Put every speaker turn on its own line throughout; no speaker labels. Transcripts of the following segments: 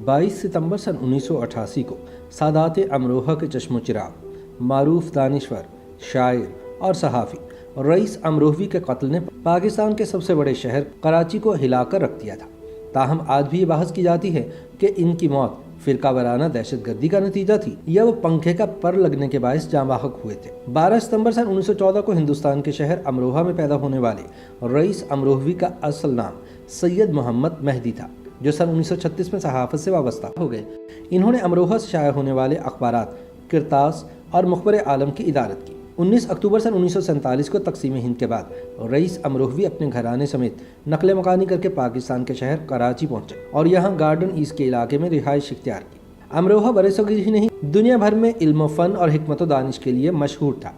22 सितंबर सन 1988 को सादात अमरोहा के चश्मो चिराग, मारूफ दानिश्वर, शायर और सहाफ़ी रईस अमरोहवी के कत्ल ने पाकिस्तान के सबसे बड़े शहर कराची को हिलाकर रख दिया था। ताहम आज भी ये बहस की जाती है कि इनकी मौत फिरका वाराना दहशतगर्दी का नतीजा थी या वो पंखे का पर लगने के बायस जाँ बाहक हुए थे। 12 सितंबर सन 1914 को हिंदुस्तान के शहर अमरोहा में पैदा होने वाले रईस अमरोहवी का असल नाम सैयद मोहम्मद मेहदी था, जो सन 1936 में सहाफ़त से वाबस्ता हो गए। इन्होंने अमरोहा से शाया होने वाले अखबारात किरतास और मुखबर आलम की इदारत की। 19 अक्टूबर सन 1947 को तकसीम हिंद के बाद रईस अमरोहवी अपने घराने समेत नकल मकानी करके पाकिस्तान के शहर कराची पहुंचे और यहाँ गार्डन ईस्ट के इलाके में रिहाइश इख्तियार की। अमरोहा बरसगीर ही नहीं, दुनिया भर में इल्म फ़न और हिकमत दानिश के लिए मशहूर था,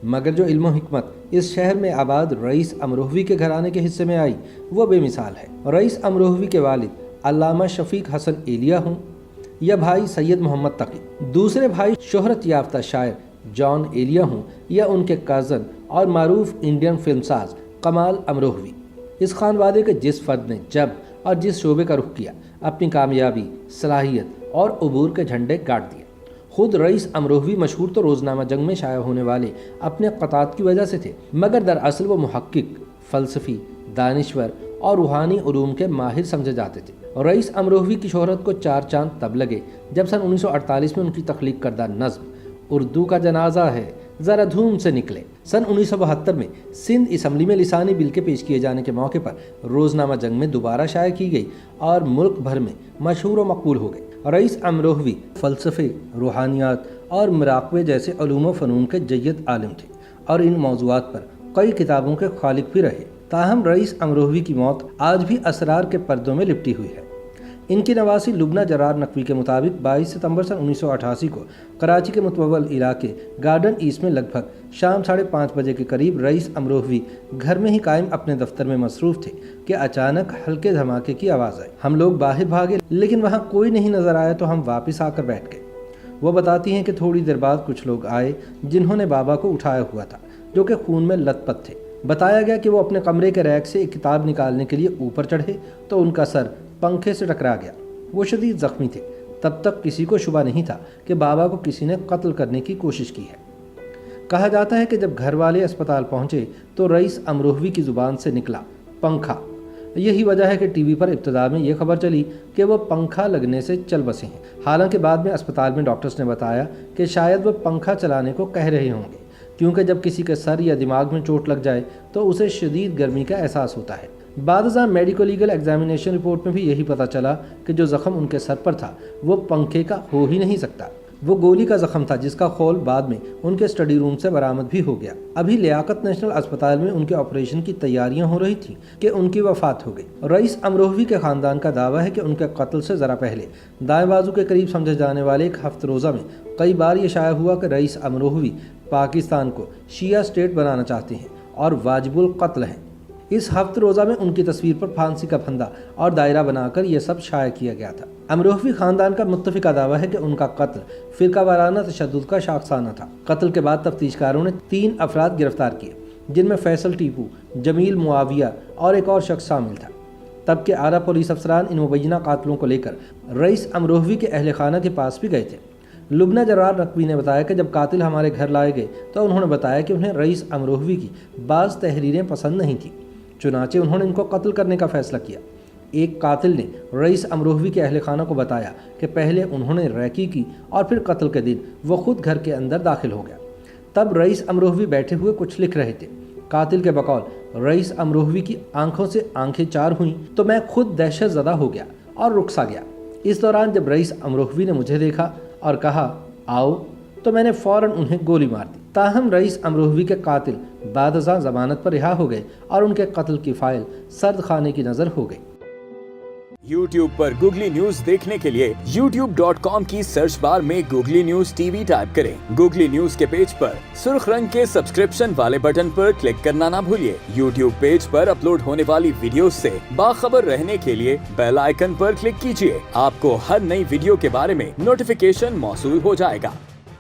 मगर जो इल्म हिकमत इस शहर में आबाद रईस अमरोहवी के घराने के हिस्से में आई वो बेमिसाल है। रईस अमरोहवी के वालिद अल्लामा शफीक हसन एलिया हूँ या भाई सैयद मोहम्मद तकी, दूसरे भाई शोहरत याफ्ता शायर जॉन एलिया हूँ या उनके कज़न और मारूफ इंडियन फिल्मसाज कमाल अमरोहवी। इस खानवादे के जिस फर्द ने जब और जिस शोबे का रुख किया, अपनी कामयाबी, सलाहियत और अबूर के झंडे गाड़ दिए। खुद रईस अमरोहवी मशहूर तो रोज़नामा जंग में शाया होने वाले अपने क़तात की वजह से थे, मगर दरअसल वो मुहक्किक, फ़लसफ़ी, दानिश्वर और रूहानी उलूम के माहिर समझे जाते थे। रईस अमरोहवी की शोहरत को चार चांद तब लगे जब सन 1948 में उनकी तख्लीक करदा नज़्म उर्दू का जनाजा है ज़रा धूम से निकले सन 1972 में सिंध असम्बली में लिसानी बिल के पेश किए जाने के मौके पर रोज़नामा जंग में दोबारा शाया की गई और मुल्क भर में मशहूर व मकबूल हो गई। रईस अमरोहवी फ़लसफ़े, रूहानियात और मुराक़बे जैसे उलूम व फ़नून के जय्यद आलिम थे और इन मौज़ूआत पर कई किताबों के खालिक भी रहे। ताहम रईस अमरोहवी की मौत आज भी असरार के पर्दों में लिपटी हुई है। इनकी नवासी लुबना जरार नकवी के मुताबिक 22 सितंबर सन 1988 को कराची के मुतवल इलाके गार्डन ईस्ट में लगभग शाम 5:30 बजे के करीब रईस अमरोहवी घर में ही कायम अपने दफ्तर में मसरूफ़ थे कि अचानक हल्के धमाके की आवाज़ आई। हम लोग बाहर भागे, लेकिन वहाँ कोई नहीं नज़र आया तो हम वापस आकर बैठ गए। वो बताती हैं कि थोड़ी देर बाद कुछ लोग आए जिन्होंने बाबा को उठाया हुआ था, जो कि खून में लथपथ थे। बताया गया कि वो अपने कमरे के रैक से एक किताब निकालने के लिए ऊपर चढ़े तो उनका सर पंखे से टकरा गया। वो शदीद ज़ख्मी थे। तब तक किसी को शुबा नहीं था कि बाबा को किसी ने कत्ल करने की कोशिश की है। कहा जाता है कि जब घर वाले अस्पताल पहुंचे तो रईस अमरोहवी की ज़ुबान से निकला पंखा। यही वजह है कि टीवी पर इब्तिदा में ये खबर चली कि वह पंखा लगने से चल बसे हैं। हालांकि बाद में अस्पताल में डॉक्टर्स ने बताया कि शायद वह पंखा चलाने को कह रहे होंगे, क्योंकि जब किसी के सर या दिमाग में चोट लग जाए तो उसे शदीद गर्मी का एहसास होता है। बादशाह मेडिको लीगल एग्जामिनेशन रिपोर्ट में भी यही पता चला कि जो ज़ख़म उनके सर पर था वो पंखे का हो ही नहीं सकता। वो गोली का ज़ख़म था जिसका खोल बाद में उनके स्टडी रूम से बरामद भी हो गया। अभी लियाकत नेशनल अस्पताल में उनके ऑपरेशन की तैयारियां हो रही थी कि उनकी वफ़ात हो गई। रईस अमरोहवी के ख़ानदान का दावा है कि उनके कत्ल से ज़रा पहले दाएं बाजू के करीब समझे जाने वाले एक हफ्त रोज़ा में कई बार ये शाया हुआ कि रईस अमरोहवी पाकिस्तान को शिया स्टेट बनाना चाहते हैं और वाजिबुल कत्ल हैं। इस हफ्ते रोज़ा में उनकी तस्वीर पर फांसी का फंदा और दायरा बनाकर यह सब शाया किया गया था। अमरोहवी खानदान का मुत्तफ़िका दावा है कि उनका कत्ल फ़िरका वाराना तशद्दुद का शाखसाना था। कत्ल के बाद तफ्तीशकारों ने 3 अफराद गिरफ्तार किए, जिनमें फैसल टीपू, जमील मुआविया और एक और शख्स शामिल था। तब के आला पुलिस अफसरान इन मुबैना कातलों को लेकर रईस अमरोहवी के अहल खाना के पास भी गए थे। लुबना जरार नकवी ने बताया कि जब कातिल हमारे घर लाए गए तो उन्होंने बताया कि उन्हें रईस अमरोहवी की बाज़ तहरीरें पसंद नहीं थी, चुनाचे उन्होंने इनको कत्ल करने का फैसला किया। एक कातिल ने रईस अमरोहवी के अहल खाना को बताया कि पहले उन्होंने रैकी की और फिर कत्ल के दिन वो खुद घर के अंदर दाखिल हो गया। तब रईस अमरोहवी बैठे हुए कुछ लिख रहे थे। कातिल के बकौल रईस अमरोहवी की आंखों से आंखें चार हुईं तो मैं खुद दहशत ज़दा हो गया और रुखसा गया। इस दौरान जब रईस अमरोहवी ने मुझे देखा और कहा आओ, तो मैंने फ़ौरन उन्हें गोली मार दी। ताहम रईस अमरोहवी के कातिल बादशाह ज़मानत पर रिहा हो गए और उनके कत्ल की फाइल सर्द खाने की नज़र हो गई।
YouTube पर गूगली न्यूज देखने के लिए youtube.com की सर्च बार में गूगली न्यूज टीवी टाइप करें। गूगली न्यूज के पेज पर सुर्ख रंग के सब्सक्रिप्शन वाले बटन पर क्लिक करना ना भूलिए। YouTube पेज पर अपलोड होने वाली वीडियोस से बाखबर रहने के लिए बेल आइकन पर क्लिक कीजिए। आपको हर नई वीडियो के बारे में नोटिफिकेशन मौसूल हो जाएगा।